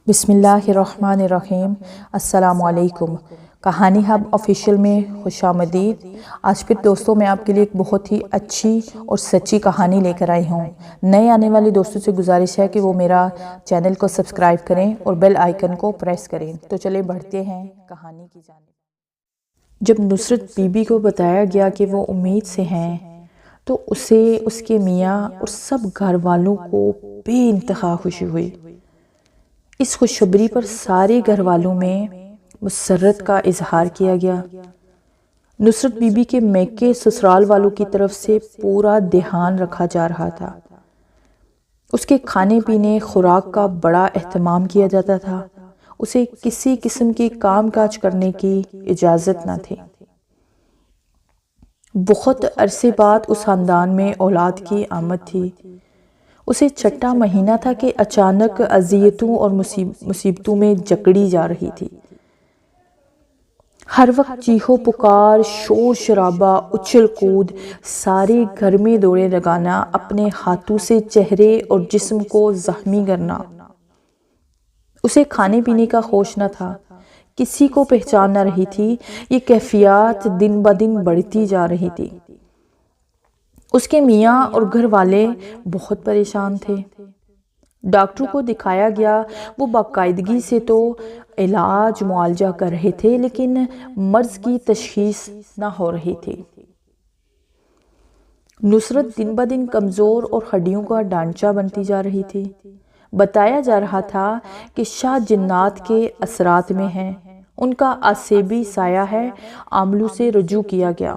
بسم اللہ الرحمن الرحیم۔ السلام علیکم۔ کہانی ہب آفیشیل میں خوش آمدید۔ آج پھر دوستوں میں آپ کے لیے ایک بہت ہی اچھی اور سچی کہانی لے کر آئی ہوں۔ نئے آنے والے دوستوں سے گزارش ہے کہ وہ میرا چینل کو سبسکرائب کریں اور بیل آئیکن کو پریس کریں۔ تو چلیں بڑھتے ہیں کہانی کی جانب۔ جب نصرت بی بی کو بتایا گیا کہ وہ امید سے ہیں تو اسے، اس کے میاں اور سب گھر والوں کو بے انتہا خوشی ہوئی۔ اس خوشخبری پر سارے گھر والوں میں مسرت کا اظہار کیا گیا۔ نصرت بی بی کے میکے سسرال والوں کی طرف سے پورا دھیان رکھا جا رہا تھا۔ اس کے کھانے پینے خوراک کا بڑا اہتمام کیا جاتا تھا۔ اسے کسی قسم کی کام کاج کرنے کی اجازت نہ تھی۔ بہت عرصے بعد اس خاندان میں اولاد کی آمد تھی۔ اسے چھٹا مہینہ تھا کہ اچانک اذیتوں اور مصیبتوں میں جکڑی جا رہی تھی۔ ہر وقت چیخو پکار، شور شرابہ، اچھل کود، سارے گھر میں دوڑے لگانا، اپنے ہاتھوں سے چہرے اور جسم کو زخمی کرنا۔ اسے کھانے پینے کا ہوش نہ تھا، کسی کو پہچان نہ رہی تھی۔ یہ کیفیات دن بدن بڑھتی جا رہی تھی۔ اس کے میاں اور گھر والے بہت پریشان تھے۔ ڈاکٹروں کو دکھایا گیا، وہ باقاعدگی سے تو علاج معالجہ کر رہے تھے لیکن مرض کی تشخیص نہ ہو رہی تھی۔ نصرت دن بدن کمزور اور ہڈیوں کا ڈھانچہ بنتی جا رہی تھی۔ بتایا جا رہا تھا کہ شاہ جنات کے اثرات میں ہیں، ان کا عصبی سایہ ہے۔ عاملوں سے رجوع کیا گیا،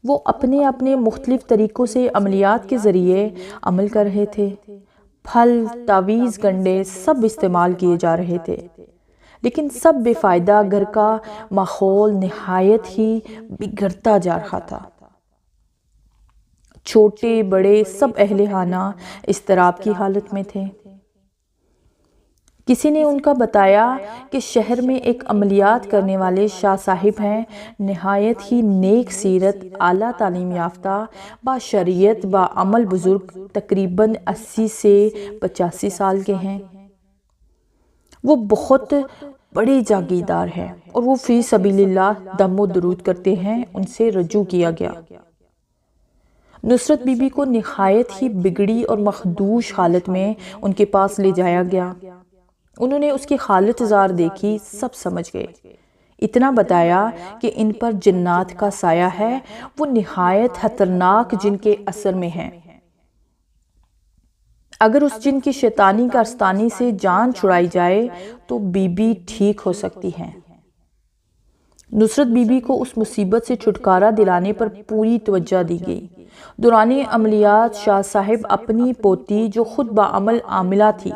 وہ اپنے اپنے مختلف طریقوں سے عملیات کے ذریعے عمل کر رہے تھے۔ پھل، تعویذ، گنڈے سب استعمال کیے جا رہے تھے لیکن سب بے فائدہ۔ گھر کا ماحول نہایت ہی بگڑتا جا رہا تھا۔ چھوٹے بڑے سب اہل خانہ اضطراب کی حالت میں تھے۔ کسی نے ان کا بتایا کہ شہر میں ایک عملیات کرنے والے شاہ صاحب ہیں، نہایت ہی نیک سیرت، اعلیٰ تعلیم یافتہ، با شریعت، با عمل بزرگ، تقریباً 80 سے 85 سال کے ہیں۔ وہ بہت بڑے جاگیردار ہیں اور وہ فی سبیل اللہ دم و درود کرتے ہیں۔ ان سے رجوع کیا گیا۔ نصرت بی بی کو نہایت ہی بگڑی اور مخدوش حالت میں ان کے پاس لے جایا گیا۔ انہوں نے اس کی حالت زار دیکھی، سب سمجھ گئے۔ اتنا بتایا کہ ان پر جنات کا سایہ ہے، وہ نہایت خطرناک جن کے اثر میں ہیں۔ اگر اس جن کی شیطانی کارستانی سے جان چھڑائی جائے تو بی بی ٹھیک ہو سکتی ہیں۔ نصرت بی بی کو اس مصیبت سے چھٹکارا دلانے پر پوری توجہ دی گئی۔ دوران عملیات شاہ صاحب اپنی پوتی جو خود بعمل عاملہ تھی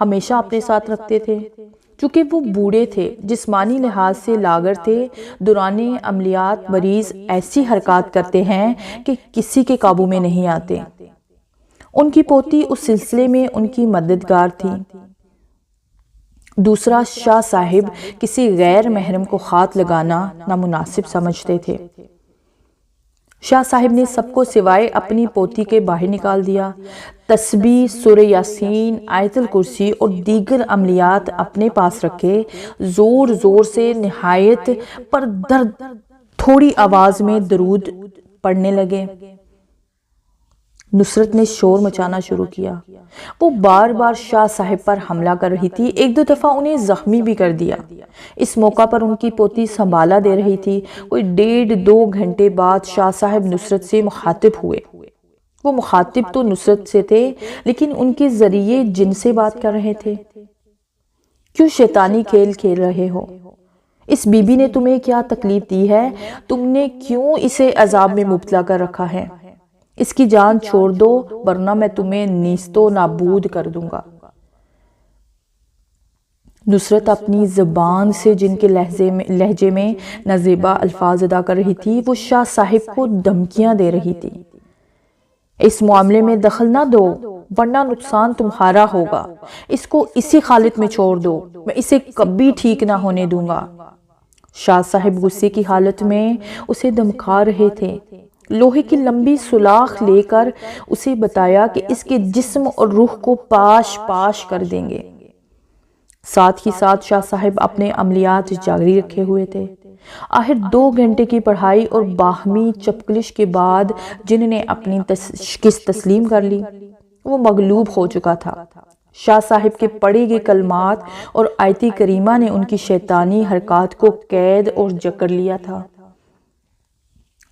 ہمیشہ اپنے ساتھ رکھتے تھے۔ چونکہ وہ بوڑھے تھے، جسمانی لحاظ سے لاغر تھے، دوران عملیات مریض ایسی حرکات کرتے ہیں کہ کسی کے قابو میں نہیں آتے۔ ان کی پوتی اس سلسلے میں ان کی مددگار تھی۔ دوسرا، شاہ صاحب کسی غیر محرم کو ہاتھ لگانا نامناسب سمجھتے تھے۔ شاہ صاحب نے سب کو سوائے اپنی پوتی کے باہر نکال دیا۔ تسبیح، سورہ یاسین، آیت الکرسی اور دیگر عملیات اپنے پاس رکھے، زور زور سے نہایت پر درد تھوڑی آواز میں درود پڑھنے لگے۔ نصرت نے شور مچانا شروع کیا۔ وہ بار بار شاہ صاحب پر حملہ کر رہی تھی، ایک دو دفعہ انہیں زخمی بھی کر دیا۔ اس موقع پر ان کی پوتی سنبھالا دے رہی تھی۔ کوئی 1.5-2 گھنٹے بعد شاہ صاحب نصرت سے مخاطب ہوئے۔ وہ مخاطب تو نصرت سے تھے لیکن ان کے ذریعے جن سے بات کر رہے تھے۔ کیوں شیطانی کھیل کھیل رہے ہو؟ اس بی بی نے تمہیں کیا تکلیف دی ہے؟ تم نے کیوں اسے عذاب میں مبتلا کر رکھا ہے؟ اس کی جان چھوڑ دو ورنہ میں تمہیں نیست و نابود کر دوں گا۔ نصرت اپنی زبان سے جن کے لہجے میں نازیبا الفاظ ادا کر رہی تھی، وہ شاہ صاحب کو دھمکیاں دے رہی تھی۔ اس معاملے میں دخل نہ دو ورنہ نقصان تمہارا ہوگا۔ اس کو اسی حالت میں چھوڑ دو، میں اسے کبھی ٹھیک نہ ہونے دوں گا۔ شاہ صاحب غصے کی حالت میں اسے دھمکا رہے تھے۔ لوہے کی لمبی سلاخ لے کر اسے بتایا کہ اس کے جسم اور روح کو پاش پاش کر دیں گے۔ ساتھ ہی ساتھ شاہ صاحب اپنے عملیات جاری رکھے ہوئے تھے۔ آخر 2 گھنٹے کی پڑھائی اور باہمی چپکلش کے بعد جن نے اپنی شکست تسلیم کر لی، وہ مغلوب ہو چکا تھا۔ شاہ صاحب کے پڑھے گئے کلمات اور آیت کریمہ نے ان کی شیطانی حرکات کو قید اور جکڑ لیا تھا۔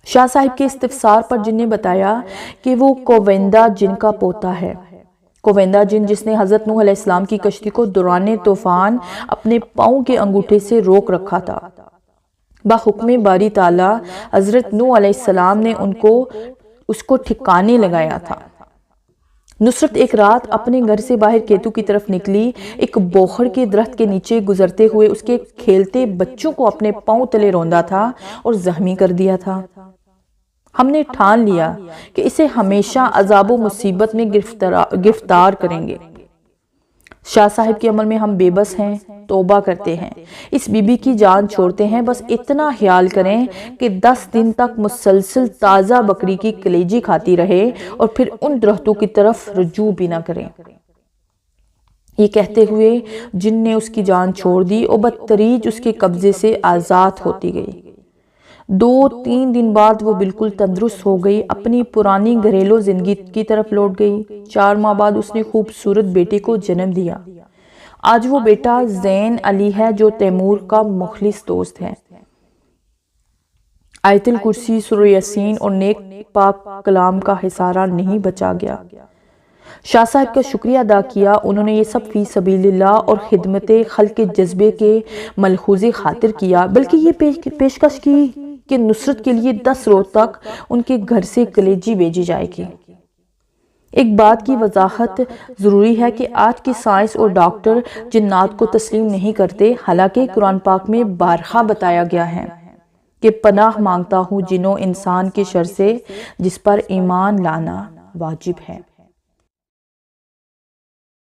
شاہ صاحب کے استفسار پر جن نے بتایا کہ وہ کوویندہ جن کا پوتا ہے۔ کوویندہ جن جس نے حضرت نوح علیہ السلام کی کشتی کو دوران طوفان اپنے پاؤں کے انگوٹھے سے روک رکھا تھا۔ بحکم باری تعالیٰ حضرت نوح علیہ السلام نے اس کو ٹھکانے لگایا تھا۔ نصرت ایک رات اپنے گھر سے باہر کیتو کی طرف نکلی، ایک بوخر کے درخت کے نیچے گزرتے ہوئے اس کے کھیلتے بچوں کو اپنے پاؤں تلے روندا تھا اور زخمی کر دیا تھا۔ ہم نے ٹھان لیا کہ اسے ہمیشہ عذاب و مصیبت میں گرفتار کریں گے۔ شاہ صاحب کے عمل میں ہم بے بس ہیں، توبہ کرتے ہیں، اس بی بی کی جان چھوڑتے ہیں۔ بس اتنا خیال کریں کہ 10 دن تک مسلسل تازہ بکری کی کلیجی کھاتی رہے اور پھر ان درختوں کی طرف رجوع بھی نہ کریں۔ یہ کہتے ہوئے جن نے اس کی جان چھوڑ دی اور بدتریج اس کے قبضے سے آزاد ہوتی گئی۔ 2-3 دن بعد وہ بالکل تندرست ہو گئی، اپنی پرانی گھریلو زندگی کی طرف لوٹ گئی۔ 4 ماہ بعد اس نے خوبصورت بیٹے کو جنم دیا۔ آج وہ بیٹا زین علی ہے جو تیمور کا مخلص دوست ہے۔ آیت الکرسی، سورہ یاسین اور نیک پاک کلام کا حصارہ نہیں بچا گیا۔ شاہ صاحب کا شکریہ ادا کیا۔ انہوں نے یہ سب فی سبیل اللہ اور خدمت خلق کے جذبے کے ملحوظ خاطر کیا، بلکہ یہ پیشکش کی کہ نصرت کے لیے 10 روز تک ان کے گھر سے کلیجی بھیجی جائے گی۔ ایک بات کی وضاحت ضروری ہے کہ آج کی سائنس اور ڈاکٹر جنات کو تسلیم نہیں کرتے، حالانکہ قرآن پاک میں بارہا بتایا گیا ہے کہ پناہ مانگتا ہوں جنوں انسان کے شر سے جس پر ایمان لانا واجب ہے۔